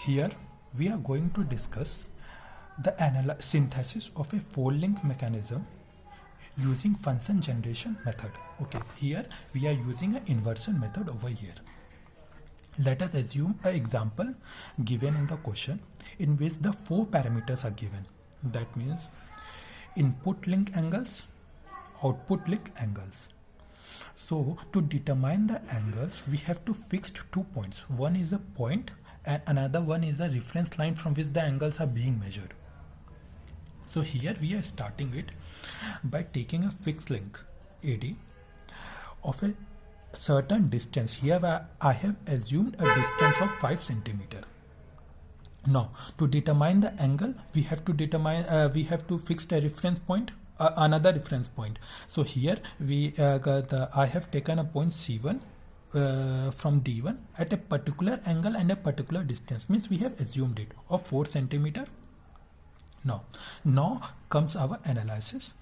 Here we are going to discuss the synthesis of a four-link mechanism using function generation method. Okay, here we are using an inversion method over here. Let us assume an example given in the question in which the four parameters are given. That means input link angles, output link angles. So to determine the angles, we have to fix 2 points. One is a point and another one is a reference line from which the angles are being measured. So here we are starting it by taking a fixed link AD of a certain distance. Here I have assumed a distance of 5 centimeter. Now to determine the angle, we have to fix a reference point, another reference point. So here I have taken a point C1 from D1 at a particular angle and a particular distance, means we have assumed it of 4 centimeter. Now comes our analysis.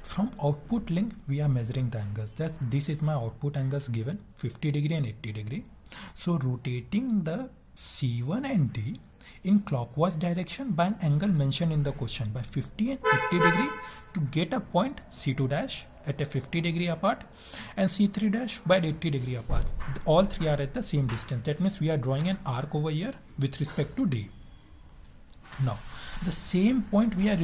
From output link we are measuring the angles. This is my output angles given 50 degree and 80 degree. So rotating the C1 and D in clockwise direction by an angle mentioned in the question by 50 and 80 degree to get a point C2 dash at a 50 degree apart and C3 dash by 80 degree apart. All three are at the same distance. That means we are drawing an arc over here with respect to D. Now the same point we are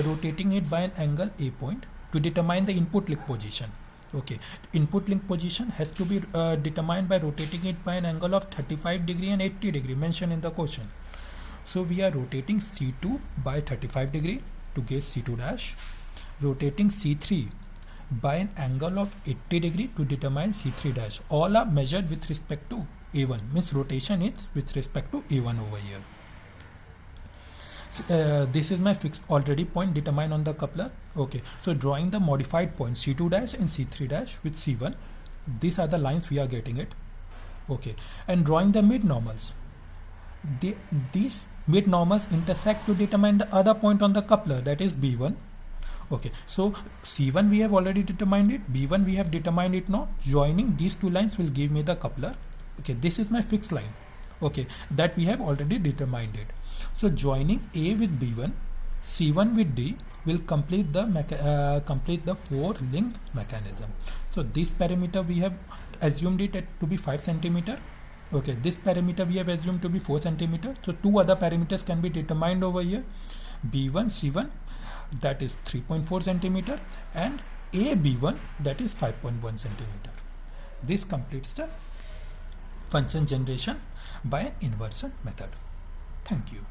rotating it by an angle A point to determine the input link position. Okay, input link position has to be determined by rotating it by an angle of 35 degree and 80 degree mentioned in the question. So we are rotating C2 by 35 degree to get C2 dash, rotating C3 by an angle of 80 degree to determine C3 dash. All are measured with respect to A1, means rotation is with respect to A1 over here. This is my fixed already point determined on the coupler. Okay, so drawing the modified points C2 dash and C3 dash with C1. These are the lines we are getting it. Okay, and drawing the mid normals. These mid normals intersect to determine the other point on the coupler, that is B1. Okay, so C1 we have already determined it, B1 we have determined it now. Joining these two lines will give me the coupler. Okay, this is my fixed line. Okay, that we have already determined it. So joining A with B1, C1 with D will complete the four link mechanism. So this parameter we have assumed it to be 5 centimeter. Okay, this parameter we have assumed to be 4 centimeter. So two other parameters can be determined over here. B1, C1, that is 3.4 centimeter, and AB1, that is 5.1 centimeter. This completes the function generation by an inversion method. Thank you.